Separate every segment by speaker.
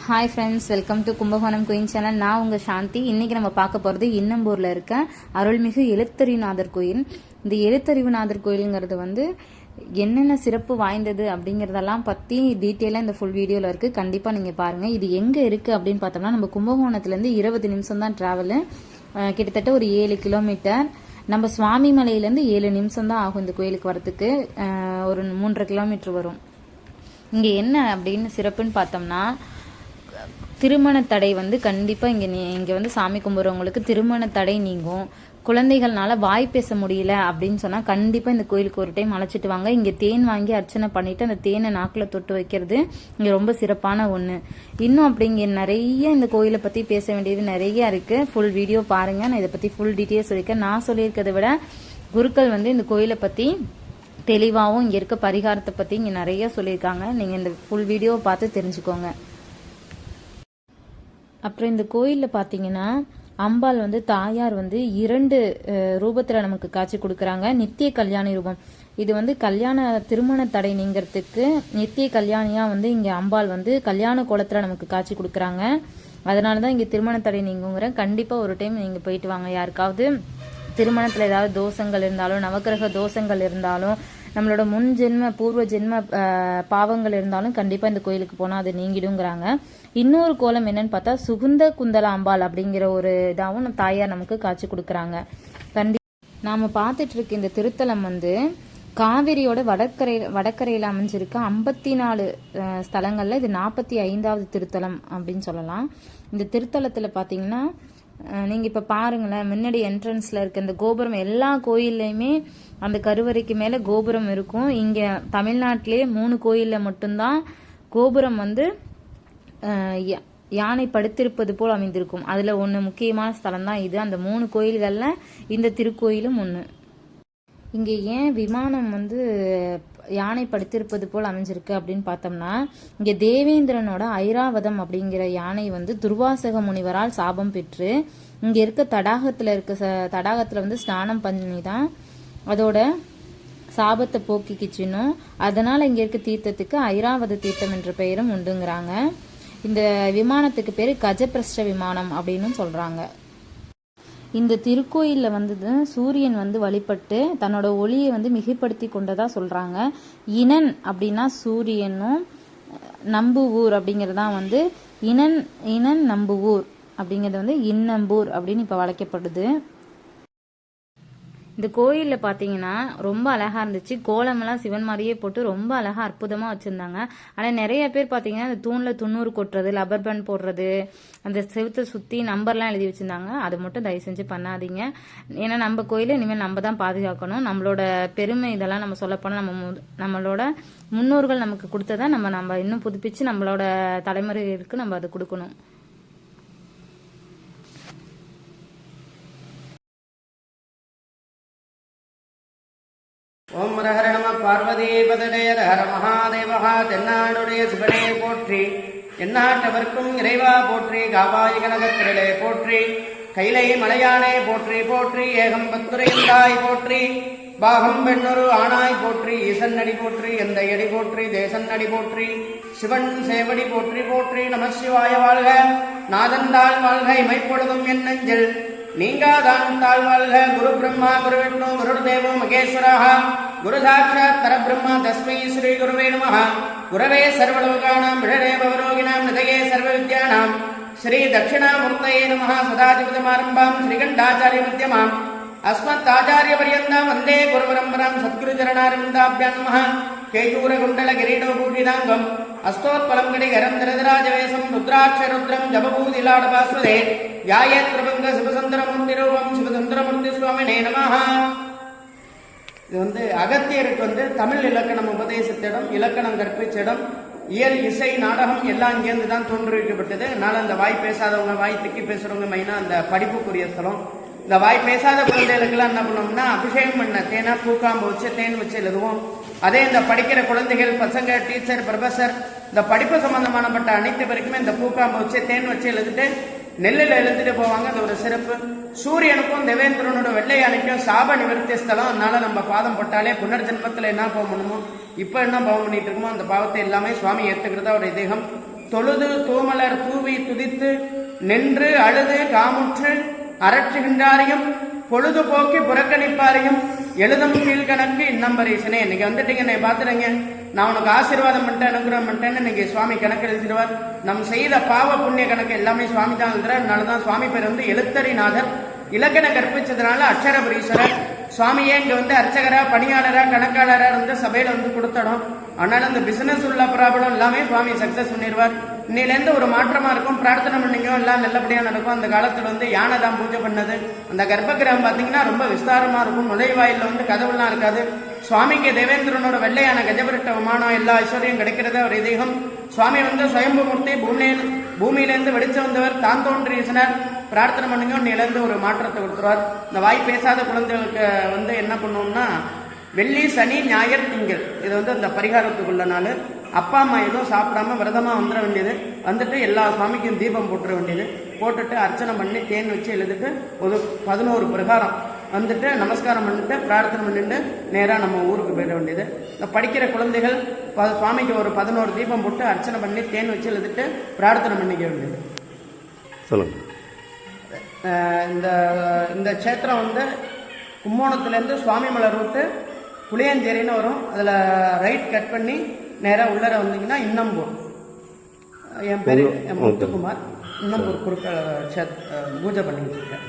Speaker 1: Hi friends, welcome to Kumbakonam queen channel. நான் உங்கள் சாந்தி. இன்றைக்கி நம்ம பார்க்க போகிறது இன்னம்பூரில் இருக்க அருள்மிகு எழுத்தறிவுநாதர் கோயில். இந்த எழுத்தறிவுநாதர் கோயிலுங்கிறது என்னென்ன சிறப்பு வாய்ந்தது அப்படிங்கிறதெல்லாம் பற்றி டீட்டெயிலாக இந்த ஃபுல் வீடியோவில் இருக்குது. கண்டிப்பாக நீங்கள் பாருங்கள். இது எங்கே இருக்குது அப்படின்னு பார்த்தோம்னா, நம்ம கும்பகோணத்துலேருந்து 20 நிமிஷம் தான் ட்ராவலு. கிட்டத்தட்ட ஒரு 7 கிலோமீட்டர். நம்ம சுவாமி மலையிலேருந்து 7 நிமிஷம் தான் ஆகும் இந்த கோயிலுக்கு வரத்துக்கு. ஒரு 3.5 கிலோமீட்டர் வரும். இங்கே என்ன அப்படின்னு சிறப்புன்னு பார்த்தோம்னா, திருமண தடை கண்டிப்பாக இங்கே சாமி கும்பிட்றவங்களுக்கு திருமண தடை நீங்கும். குழந்தைகள்னால வாய் பேச முடியல அப்படின்னு சொன்னால் கண்டிப்பாக இந்த கோயிலுக்கு ஒரு டைம் அழைச்சிட்டு வாங்க. இங்கே தேன் வாங்கி அர்ச்சனை பண்ணிவிட்டு அந்த தேனை நாக்கில் தொட்டு வைக்கிறது இங்கே ரொம்ப சிறப்பான ஒன்று. இன்னும் அப்படிங்க நிறைய இந்த கோயிலை பற்றி பேச வேண்டியது நிறைய இருக்குது. ஃபுல் வீடியோ பாருங்கள். நான் இதை பற்றி ஃபுல் டீட்டெயில்ஸ் சொல்லியிருக்கேன். நான் சொல்லியிருக்கிறத விட குருக்கள் இந்த கோயிலை பற்றி தெளிவாகவும் இங்கே இருக்க பரிகாரத்தை பற்றி இங்கே நிறைய சொல்லியிருக்காங்க. நீங்கள் இந்த ஃபுல் வீடியோவை பார்த்து தெரிஞ்சுக்கோங்க. அப்புறம் இந்த கோயிலில் பார்த்தீங்கன்னா, அம்பாள் தாயார் 2 ரூபத்தில் நமக்கு காட்சி கொடுக்குறாங்க. நித்திய கல்யாணி ரூபம். இது கல்யாண திருமண தடை நீங்கிறதுக்கு நித்திய கல்யாணியாக இங்கே அம்பாள் கல்யாண கோலத்தில் நமக்கு காட்சி கொடுக்குறாங்க. அதனால தான் இங்கே திருமண தடை நீங்குங்கிற. கண்டிப்பாக ஒரு டைம் நீங்கள் போயிட்டு வாங்க. யாருக்காவது திருமணத்தில் ஏதாவது தோஷங்கள் இருந்தாலும், நவக்கிரக தோஷங்கள் இருந்தாலும், நம்மளோட முன் ஜென்ம பூர்வ ஜென்ம பாவங்கள் இருந்தாலும் கண்டிப்பாக இந்த கோயிலுக்கு போனால் அது நீங்கிடுங்கிறாங்க. இன்னொரு கோலம் என்னன்னு பார்த்தா, சுகுந்த குந்தல அம்பாள் அப்படிங்கிற ஒரு இதாகவும் தாயார் நமக்கு காட்சி கொடுக்குறாங்க. நாம் பார்த்துட்டு இருக்க இந்த திருத்தலம் காவிரியோட வடக்கரையில் அமைஞ்சிருக்க 54 ஸ்தலங்களில் இது 45வது திருத்தலம் அப்படின்னு சொல்லலாம். இந்த திருத்தலத்தில் பார்த்தீங்கன்னா, நீங்கள் இப்போ பாருங்களேன், முன்னாடி என்ட்ரன்ஸில் இருக்க இந்த கோபுரம், எல்லா கோயில்லையுமே அந்த கருவறைக்கு மேலே கோபுரம் இருக்கும். இங்கே தமிழ்நாட்டிலே 3 கோயிலில் மட்டும்தான் கோபுரம் யானை படுத்திருப்பது போல் அமைந்திருக்கும். அதில் ஒன்று முக்கியமான ஸ்தலம் தான் இது. அந்த 3 கோயில்களில் இந்த திருக்கோயிலும் ஒன்று. இங்கே ஏன் விமானம் யானை படுத்திருப்பது போல் அமைஞ்சிருக்கு அப்படின்னு பார்த்தோம்னா, இங்கே தேவேந்திரனோட ஐராவதம் அப்படிங்கிற யானை துர்வாசக முனிவரால் சாபம் பெற்று இங்கே இருக்க தடாகத்தில் ஸ்நானம் பண்ணி தான் அதோட சாபத்தை போக்கிக்கிச்சுன்னும், அதனால் இங்கே இருக்க தீர்த்தத்துக்கு ஐராவத தீர்த்தம் என்ற பெயரும் உண்டுங்கிறாங்க. இந்த விமானத்துக்கு பேர் கஜபிரஷ்ட விமானம் அப்படின்னு சொல்கிறாங்க. இந்த திருக்கோயிலில் சூரியன் வழிபட்டு தன்னோட ஒளியை மிகைப்படுத்தி கொண்டதா சொல்கிறாங்க. இனன் அப்படின்னா சூரியனும், நம்புவூர் அப்படிங்கிறதான் இனன் நம்புவூர் அப்படிங்கிறது இன்னம்பூர் அப்படின்னு இப்போ வளைக்கப்படுது. இந்த கோயிலில் பார்த்தீங்கன்னா ரொம்ப அழகாக இருந்துச்சு. கோலமெல்லாம் சிவன் மாதிரியே போட்டு ரொம்ப அழகாக அற்புதமாக வச்சுருந்தாங்க. ஆனால் நிறைய பேர் பார்த்தீங்கன்னா அந்த தூணில் 90 கொட்டுறது, லப்பர் பேண்ட் போடுறது, அந்த செவுத்தை சுற்றி நம்பர்லாம் எழுதி வச்சுருந்தாங்க. அதை மட்டும் தயவு செஞ்சு பண்ணாதீங்க. ஏன்னா நம்ம கோயிலை இனிமேல் நம்ம தான் பாதுகாக்கணும். நம்மளோட பெருமை இதெல்லாம் நம்ம சொல்லப்போனால் நம்மளோட முன்னோர்கள் நமக்கு கொடுத்ததை நம்ம இன்னும் புதுப்பிச்சு நம்மளோட தலைமுறைகளுக்கு நம்ம அதை கொடுக்கணும்.
Speaker 2: ஓம் ஹர நம பார்வதி பதடே ஹர மகாதேவா. தென்னாடுடைய சிவனே போற்றி, எந்நாட்டவர்க்கும் இறைவா போற்றி. காவாய் கனகத்திரளே போற்றி, கைலை மலையானே போற்றி போற்றி. ஏகம்பத்துரைந்தாய் போற்றி, பாகம் பெண்ணொரு ஆனாய் போற்றி. ஈசன் அடி போற்றி, எந்த அடி போற்றி, தேசன் அடி போற்றி. சிவன் சேவடி போற்றி போற்றி. நம சிவாய வாழ்க. நாதந்தாள் வாழ்க. இமைப்பொழுதும் என் நெஞ்சில் நீங்காதான் தாழ்வாழ்க. குரு பிரம்மா குரு விஷ்ணு குரு தேவோ மகேஸ்வரः குரு சாட்சாத் பரபிரம்மா தஸ்மை ஸ்ரீ குருவே நமः. குரவே சர்வலோகானாம் விஷடே பவரோகிணாம் நிதயே சர்வ வித்யானாம் ஸ்ரீ தட்சிணாமூர்த்தயே நமः. சதாசிவசமாரம்பாம் ஸ்ரீகண்டாச்சாரிய மத்தியமாம் அஸ்மத்தாச்சாரிய பர்யந்தாம் வந்தே குருபரம்பராம் சத்குரு சரணாரவிந்தாப்யாம் நமः. கேயூர குண்டல கிரீடோபூஷிதாங்கம் அஸ்தோத்பலம் கடி கரந்தரதராஜவேசம் ருத்ராட்சருத்ரம் ஜபபூதிலாடபாஸ்வதே யாயத் பிரபங்க சிவசுந்தரமூர்த்தி ரூபம் சிவசுந்தரமூர்த்தி சுவாமினே நமः. இது அகத்தியருக்கு தமிழ் இலக்கணம் உபதேசத்திடம், இலக்கணம் கற்பிச்சிடம், இயல் இசை நாடகம் எல்லாம் இங்கேருந்து தான் தோன்றுவிக்கப்பட்டது. அதனால அந்த வாய் பேசாதவங்க, வாய் திக்கி பேசுறவங்க மெயினாக அந்த படிப்புக்குரிய ஸ்தலம். இந்த வாய் பேசாத குழந்தைகளுக்கெல்லாம் என்ன பண்ணோம்னா, அபிஷேகம் பண்ண தேனா பூக்காம்பு வச்சு தேன் வச்சு எழுதுவோம். அதே இந்த படிக்கிற குழந்தைகள், பசங்க, டீச்சர், ப்ரொஃபஸர், இந்த படிப்பு சம்பந்தமானப்பட்ட அனைத்து பேருக்குமே இந்த பூக்காம்பு வச்சு தேன் வச்சு எழுதிட்டு நெல்லில் எழுதிட்டு போவாங்க. அது ஒரு சிறப்பு. சூரியனுக்கும் தேவேந்திரனோட வெள்ளை யானைக்கும் சாப நிவர்த்தி ஸ்தலம். அதனால நம்ம பாதம் போட்டாலே புனர்ஜென்மத்தில் என்ன பாவம் பண்ணுமோ, இப்போ என்ன பாவம் பண்ணிட்டு இருக்கோமோ அந்த பாவத்தை எல்லாமே சுவாமி ஏற்றுக்கிறதா ஒரு தேகம். தொழுது தூமலர் தூவி துதித்து நின்று அழுது காமுற்று அரற்றுகின்றாரையும் பொழுதுபோக்கி புறக்கணிப்பாரையும் எழுதும் கீழ்கணக்கு இன்னம் பரிசனே. இன்னைக்கு வந்துட்டீங்க, என்னை பாத்துறீங்க, நான் உனக்கு ஆசீர்வாதம் பண்ணிட்டேன், அனுகிரகம் பண்ணிட்டேன்னு இன்னைக்கு சுவாமி கணக்கு எழுதிடுவார். நம் செய்த பாவ புண்ணிய கணக்கு எல்லாமே சுவாமி தான் எழுதுறார். அதனாலதான் சுவாமி பேர் வந்து எழுத்தறிநாதர். இலக்கண கற்பிச்சதுனால அக்ஷரபுரீஸ்வரர். சுவாமியே இங்க வந்து அர்ச்சகரா, பணியாளரா, கணக்காளரா இருந்து சபையில வந்து கொடுத்தடும். அதனால அந்த பிசினஸ் உள்ள ப்ராப்ளம் எல்லாமே சுவாமி சக்சஸ் பண்ணிடுவார். இன்னிலேருந்து ஒரு மாற்றமா இருக்கும். பிரார்த்தனை பண்ணிங்க, எல்லாம் நல்லபடியா நடக்கும். அந்த காலத்துல வந்து யானை தான் பூஜை பண்ணது. அந்த கர்ப்பகிரகம் பாத்தீங்கன்னா ரொம்ப விஸ்தாரமா இருக்கும். நுழைவாயில வந்து கதவுலாம் இருக்காது. சுவாமிக்கு தேவேந்திரனோட வெள்ளையான கஜபரிட்ட விமானம், எல்லா ஐஸ்வர்யம் கிடைக்கிறது ஒரு ஐதீகம். சுவாமி வந்து சுயம்புமூர்த்தி, பூமியிலேருந்து வெடிச்சு வந்தவர், தான் தோன்றியசனர். பிரார்த்தனை பண்ணுங்க, இன்னிலேருந்து ஒரு மாற்றத்தை கொடுத்துருவார். இந்த வாய் பேசாத குழந்தைகளுக்கு வந்து என்ன பண்ணுவோம்னா, வெள்ளி சனி ஞாயிறு திங்கள் இது வந்து அந்த பரிகாரத்துக்குள்ள நாள். அப்பா அம்மா எதுவும் சாப்பிடாம விரதமா வந்துட வேண்டியது. வந்துட்டு எல்லா சுவாமிக்கும் தீபம் போட்டுற வேண்டியது. போட்டுட்டு அர்ச்சனை பண்ணி தேன் வச்சு எழுதிட்டு ஒரு 11 பிரகாரம் வந்துட்டு நமஸ்காரம் பண்ணிட்டு பிரார்த்தனை பண்ணிட்டு நேராக நம்ம ஊருக்கு போயிட வேண்டியது. இந்த படிக்கிற குழந்தைகள் சுவாமிக்கு ஒரு 11 தீபம் போட்டு அர்ச்சனை பண்ணி தேன் வச்சு எழுதிட்டு பிரார்த்தனை பண்ணிக்க வேண்டியது.
Speaker 3: சொல்லுங்க.
Speaker 2: இந்த இந்த க்ஷேத்திரம் வந்து கும்போணத்துலேருந்து சுவாமி மலை ரூட்டு புளியஞ்சேரின்னு வரும். அதில் ரைட் கட் பண்ணி நேராக உள்ளர வந்தீங்கன்னா இன்னம்பூர். என் பேர் முத்துக்குமார். இன்னம்பூர் குறுக்க பூஜை பண்ணிட்டு இருக்கேன்.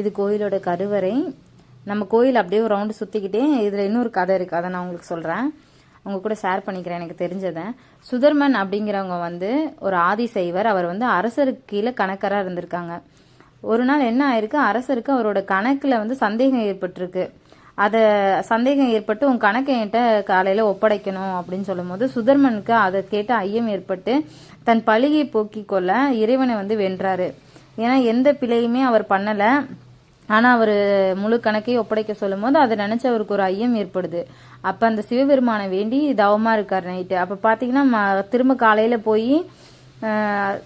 Speaker 1: இது கோயிலோட கருவறை. நம்ம கோயில் அப்படியே ஒரு ரவுண்டு சுற்றிக்கிட்டே இதில் இன்னொரு கதை இருக்குது, அதை நான் உங்களுக்கு சொல்கிறேன், அவங்க கூட ஷேர் பண்ணிக்கிறேன் எனக்கு தெரிஞ்சதை. சுதர்மன் அப்படிங்கிறவங்க வந்து ஒரு ஆதிசைவர். அவர் வந்து அரசருக்கு கீழே கணக்கராக இருந்திருக்காங்க. ஒரு நாள் என்ன ஆயிருக்கு, அரசருக்கு அவரோட கணக்கில் வந்து சந்தேகம் ஏற்பட்டிருக்கு. அதை சந்தேகம் ஏற்பட்டு உன் கணக்கை என்கிட்ட காலையில் ஒப்படைக்கணும் அப்படின்னு சொல்லும் போது சுதர்மனுக்கு அதை கேட்டு ஐயம் ஏற்பட்டு தன் பழியை போக்கிக் கொள்ள இறைவனை வந்து வென்றாரு. ஏன்னா எந்த பிழையுமே அவர் பண்ணலை, ஆனால் அவர் முழு கணக்கையும் ஒப்படைக்க சொல்லும் போது அதை நினச்சி அவருக்கு ஒரு ஐயம் ஏற்படுது. அப்போ அந்த சிவபெருமானை வேண்டி தவமாக இருக்கார் நைட்டு. அப்போ பார்த்தீங்கன்னா திரும்ப காலையில் போய்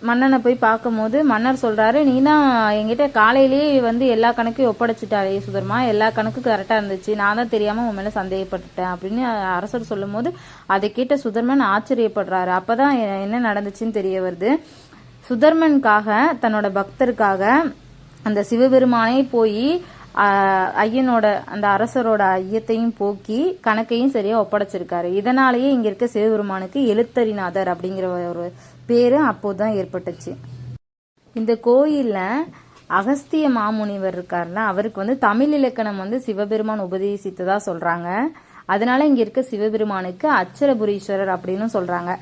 Speaker 1: மன்னனை போய் பார்க்கும் போது மன்னர் சொல்கிறாரு, நீ தான் என்கிட்ட காலையிலேயே வந்து எல்லா கணக்கையும் ஒப்படைச்சிட்டாரே சுதர்மா, எல்லா கணக்கும் கரெக்டாக இருந்துச்சு, நான் தான் தெரியாமல் உன் மேலே சந்தேகப்பட்டுட்டேன் அப்படின்னு அரசர் சொல்லும் போது அதை கேட்ட சுதர்மன் ஆச்சரியப்படுறாரு. அப்போ தான் என்ன நடந்துச்சுன்னு தெரிய வருது. சுதர்மனுக்காக தன்னோட பக்தருக்காக அந்த சிவபெருமானே போய் ஐயனோட அந்த அரசரோட ஐயத்தையும் போக்கி கணக்கையும் சரியா ஒப்படைச்சிருக்காரு. இதனாலேயே இங்க இருக்க சிவபெருமானுக்கு எழுத்தறிநாதர் அப்படிங்கிற ஒரு பேரு அப்போதான் ஏற்பட்டுச்சு. இந்த கோயில்ல அகஸ்திய மாமுனிவர் இருக்காருல்ல, அவருக்கு வந்து தமிழ் இலக்கணம் வந்து சிவபெருமான் உபதேசித்ததா சொல்றாங்க. அதனால இங்க இருக்க சிவபெருமானுக்கு அச்சரபுரீஸ்வரர் அப்படின்னு சொல்றாங்க.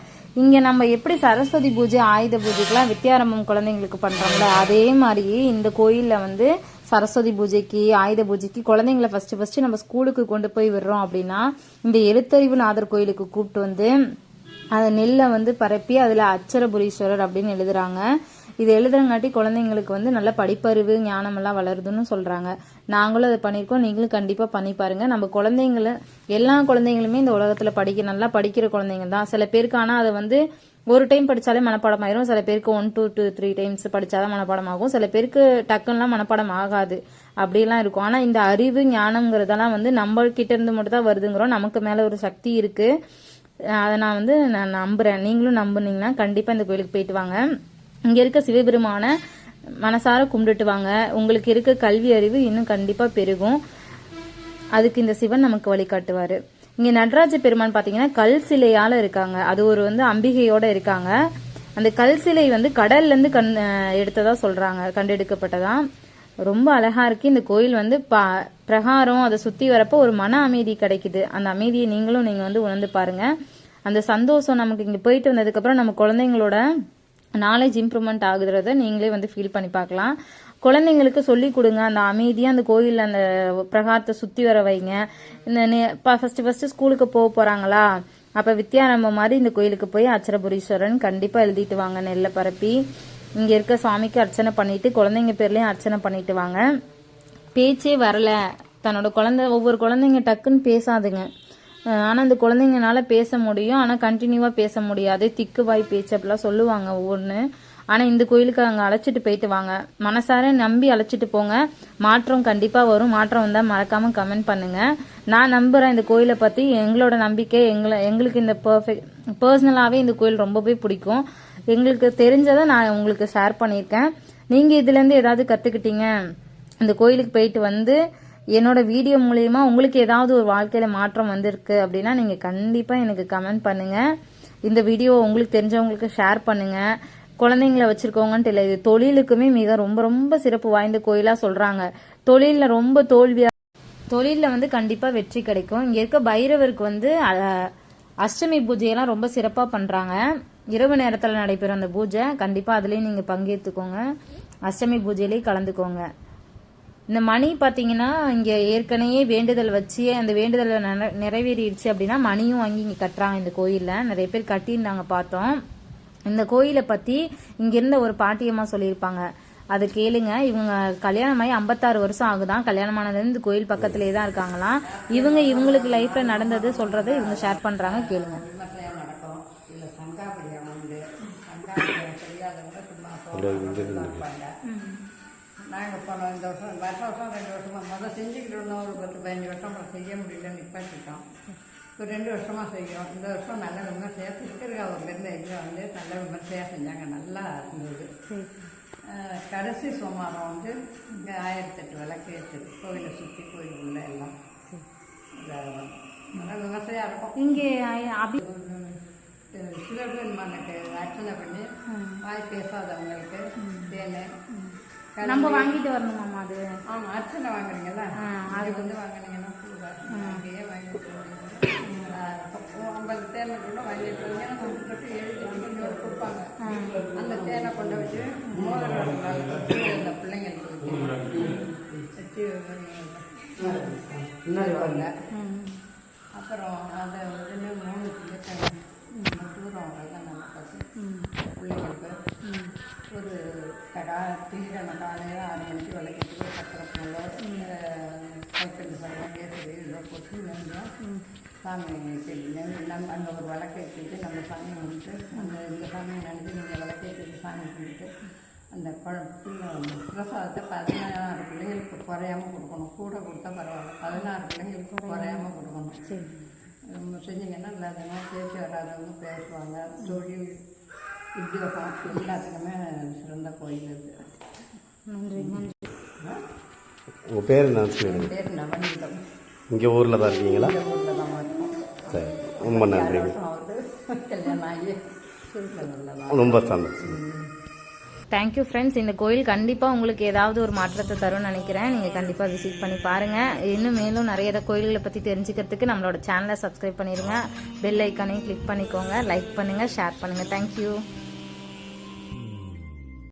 Speaker 1: இங்க நம்ம எப்படி சரஸ்வதி பூஜை, ஆயுத பூஜைக்கெல்லாம் வித்யாரம்பம் குழந்தைங்களுக்கு பண்றோம்ல, அதே மாதிரியே இந்த கோயில்ல வந்து சரஸ்வதி பூஜைக்கு, ஆயுத பூஜைக்கு குழந்தைங்களை ஃபர்ஸ்ட் நம்ம ஸ்கூலுக்கு கொண்டு போய் விடுறோம் அப்படின்னா இந்த எழுத்தறிவுநாதர் கோயிலுக்கு கூப்பிட்டு வந்து அந்த நெல்லை வந்து பரப்பி அதுல அச்சரபுரீஸ்வரர் அப்படின்னு எழுதுறாங்க. இது எழுதுறங்காட்டி குழந்தைங்களுக்கு வந்து நல்ல படிப்பறிவு ஞானம் எல்லாம் வளருதுன்னு சொல்றாங்க. நாங்களும் அதை பண்ணியிருக்கோம், நீங்களும் கண்டிப்பா பண்ணி பாருங்க. நம்ம குழந்தைங்களை, எல்லா குழந்தைங்களுமே இந்த உலகத்துல நல்லா படிக்கிற குழந்தைங்க தான். சில பேருக்கு ஆனா அதை வந்து ஒரு டைம் படிச்சாலே மனப்பாடம் ஆயிரும். சில பேருக்கு 1 to 3 times படிச்சாதான் மனப்பாடம் ஆகும். சில பேருக்கு டக்குன்னெலாம் மனப்பாடம் ஆகாது, அப்படிலாம் இருக்கும். ஆனா இந்த அறிவு ஞானம்ங்கிறதெல்லாம் வந்து நம்ம கிட்ட இருந்து மட்டும் தான் வருதுங்கிறோம். நமக்கு மேல ஒரு சக்தி இருக்கு. அதை நான் நம்புறேன். நீங்களும் நம்புனீங்கன்னா கண்டிப்பா இந்த கோயிலுக்கு போயிட்டு வாங்க. இங்க இருக்க சிவபெருமான மனசார கும்பிட்டுட்டு வாங்க. உங்களுக்கு இருக்க கல்வி அறிவு இன்னும் கண்டிப்பா பெருகும். அதுக்கு இந்த சிவன் நமக்கு வழிகாட்டுவாரு. இங்க நடராஜ பெருமான் பாத்தீங்கன்னா கல் சிலையால இருக்காங்க. அது ஒரு வந்து அம்பிகையோட இருக்காங்க. அந்த கல் சிலை வந்து கடல்ல இருந்து எடுத்ததா சொல்றாங்க, கண்டெடுக்கப்பட்டதா. ரொம்ப அழகா இருக்கு. இந்த கோயில் வந்து பிரகாரம் அதை சுத்தி வரப்போ ஒரு மன அமைதி கிடைக்குது. அந்த அமைதியை நீங்க வந்து உணர்ந்து பாருங்க. அந்த சந்தோஷம் நமக்கு இங்க போயிட்டு வந்ததுக்கு அப்புறம் நம்ம குழந்தைங்களோட நாலேஜ் இம்ப்ரூவ்மெண்ட் ஆகுறத நீங்களே வந்து ஃபீல் பண்ணி பார்க்கலாம். குழந்தைங்களுக்கு சொல்லி கொடுங்க. அந்த அமைதியா அந்த கோயில்ல அந்த பிரகாரத்தை சுத்தி வர வைங்க. இந்த ஃபர்ஸ்ட் ஸ்கூலுக்கு போறாங்களா, அப்ப வித்யாரம்பம் மாதிரி இந்த கோயிலுக்கு போய் அச்சரபுரீஸ்வரன் கண்டிப்பா எழுதிட்டு வாங்க. நெல்லை பரப்பி இங்க இருக்க சுவாமிக்கு அர்ச்சனை பண்ணிட்டு குழந்தைங்க பேர்லயும் அர்ச்சனை பண்ணிட்டு வாங்க. பேச்சே வரல தன்னோட ஒவ்வொரு குழந்தைங்க டக்குன்னு பேசாதுங்க. ஆனா அந்த குழந்தைங்கனால பேச முடியும், ஆனா கண்டினியூவா பேச முடியாது. திக்கு வாய் பேச்சு அப்படிலாம் சொல்லுவாங்க ஒவ்வொன்று. ஆனால் இந்த கோயிலுக்கு அங்கே அழைச்சிட்டு போயிட்டு வாங்க, மனசார நம்பி அழைச்சிட்டு போங்க. மாற்றம் கண்டிப்பாக வரும். மாற்றம் வந்தால் மறக்காமல் கமெண்ட் பண்ணுங்கள். நான் நம்புகிறேன் இந்த கோயிலை பற்றி. எங்களோட நம்பிக்கை எங்களுக்கு இந்த பர்சனலாகவே இந்த கோயில் ரொம்பவே பிடிக்கும். எங்களுக்கு தெரிஞ்சதை நான் உங்களுக்கு ஷேர் பண்ணியிருக்கேன். நீங்கள் இதுலேருந்து ஏதாவது கற்றுக்கிட்டீங்க, இந்த கோயிலுக்கு போயிட்டு வந்து என்னோட வீடியோ மூலயமா உங்களுக்கு ஏதாவது ஒரு வாழ்க்கையில் மாற்றம் வந்திருக்கு அப்படின்னா நீங்கள் கண்டிப்பாக எனக்கு கமெண்ட் பண்ணுங்கள். இந்த வீடியோ உங்களுக்கு தெரிஞ்சவங்களுக்கு ஷேர் பண்ணுங்கள். குழந்தைங்கள வச்சுருக்கவங்கன்ட்டு இல்லை, இது தொழிலுக்குமே மிக ரொம்ப ரொம்ப சிறப்பு வாய்ந்த கோயிலாக சொல்கிறாங்க. தொழிலில் ரொம்ப தொழிலில் வந்து கண்டிப்பாக வெற்றி கிடைக்கும். இங்கே இருக்க பைரவருக்கு வந்து அஷ்டமி பூஜையெல்லாம் ரொம்ப சிறப்பாக பண்ணுறாங்க. இரவு நேரத்தில் நடைபெறும் அந்த பூஜை. கண்டிப்பாக அதுலேயும் நீங்கள் பங்கேற்றுக்கோங்க. அஷ்டமி பூஜையிலேயே கலந்துக்கோங்க. இந்த மணி பார்த்தீங்கன்னா இங்கே ஏற்கனவே வேண்டுதல் வச்சு அந்த வேண்டுதல் நிறைவேறிடுச்சு அப்படின்னா மணியும் வாங்கி இங்கே கட்டுறாங்க. இந்த கோயிலில் நிறைய பேர் கட்டியிருந்தாங்க, பார்த்தோம். இந்த கோயிலை பற்றி இங்கே இருந்த ஒரு பாட்டியம்மா சொல்லியிருப்பாங்க, அதை கேளுங்க. இவங்க கல்யாணமாகி 56 வருஷம் ஆகுதான். கல்யாணமானதுலேருந்து இந்த கோயில் பக்கத்துலேயே தான் இருக்காங்களாம். இவங்களுக்கு லைஃப்பில் நடந்தது சொல்கிறத இவங்க ஷேர் பண்ணுறாங்க, கேளுங்க.
Speaker 3: நாங்கள் போனோம் இந்த வருஷம் 2 வருஷமாக முதல் செஞ்சுக்கிட்டு இருந்தோம். ஒரு 10-15 வருஷம் அப்புறம் செய்ய முடியல, நிப்பாட்டிட்டோம். இப்போ 2 வருஷமாக செய்கிறோம். இந்த வருஷம் நல்ல விமர்சையாக திருக்கருகாவூர்லேருந்து எங்கே வந்து நல்ல விமர்சையாக செஞ்சாங்க. நல்லா இருந்தது. கடைசி சோமாரம் வந்து இங்கே 1008 விளக்கு ஏற்று கோவிலை சுற்றி கோயிலுக்குள்ள எல்லாம் நல்லா விமர்சையாக இருக்கும்.
Speaker 1: இங்கே
Speaker 3: சிவபெருமானுக்கு அர்ச்சனை பண்ணி வாய் பேசாதவங்களுக்கு தேனை
Speaker 1: நம்ம வாங்கிட்டு வரணுமாம்மா அது?
Speaker 3: ஆமாம், அர்ச்சனை வாங்குறீங்களா, அது வந்து வாங்கினீங்கன்னா அங்கேயே வாங்கிட்டு 50 தேனை கூட வாங்கிட்டு வந்தீங்கன்னா தொட்டு எழுதி கொஞ்சம் கொடுப்பாங்க. அந்த தேனை கொண்டு வச்சு மோதிரம் இந்த பிள்ளைங்களுக்கு வச்சு வைப்பாங்க. அப்புறம் அதை வந்து 3 தூரம் அவங்கெல்லாம் நல்லா பார்த்து பிள்ளைங்களுக்கு ஒரு திங்கக்கிழமை காலையில் 6 மணிக்கு விளக்கிட்டு சக்கரை கைப்பற்றி சாதம் கேசரி இதெல்லாம் போட்டு நெஞ்சோம் சாமி நம்ம அந்த ஒரு விளக்கை வச்சுட்டு நம்ம சாமி கும்பிட்டு இந்த சாமியை நினைச்சு நீங்கள் விளக்கை வச்சுட்டு சாமி கும்பிட்டு அந்த பிரசாதத்தை 16 பிள்ளைங்களுக்கு குறையாமல் கொடுக்கணும். கூட கொடுத்தா பரவாயில்ல, 16 பிள்ளைங்களுக்கு குறையாமல் கொடுக்கணும். செஞ்சிங்கன்னா இல்லாதவங்க பேச்சு வராதவங்க பேசுவாங்க. தொழில் உத்தியோகம் எல்லாத்துக்குமே சிறந்த கோயில் இருக்குது.
Speaker 4: உங்கள் பேர் என்ன?
Speaker 3: பேர் நவநீதம்.
Speaker 4: இங்கே ஊரில் தான் இருக்கீங்களா?
Speaker 3: ஊரில் தான் இருக்கோம்.
Speaker 4: சரி, ரொம்ப நன்றி.
Speaker 3: கல்யாணம் ஆகி
Speaker 4: ரொம்ப சந்தோஷம்.
Speaker 1: Thank you friends. இந்த கோயில் கண்டிப்பாக உங்களுக்கு ஏதாவது ஒரு மாற்றத்தை தரும்னு நினைக்கிறேன். நீங்கள் கண்டிப்பாக விசிட் பண்ணி பாருங்கள். இன்னும் மேலும் நிறைய கோயில்களை பற்றி தெரிஞ்சுக்கிறதுக்கு நம்மளோட சேனலை சப்ஸ்கிரைப் பண்ணிடுங்க. பெல் ஐக்கானையும் கிளிக் பண்ணிக்கோங்க. லைக் பண்ணுங்கள், ஷேர் பண்ணுங்கள். தேங்க்யூ.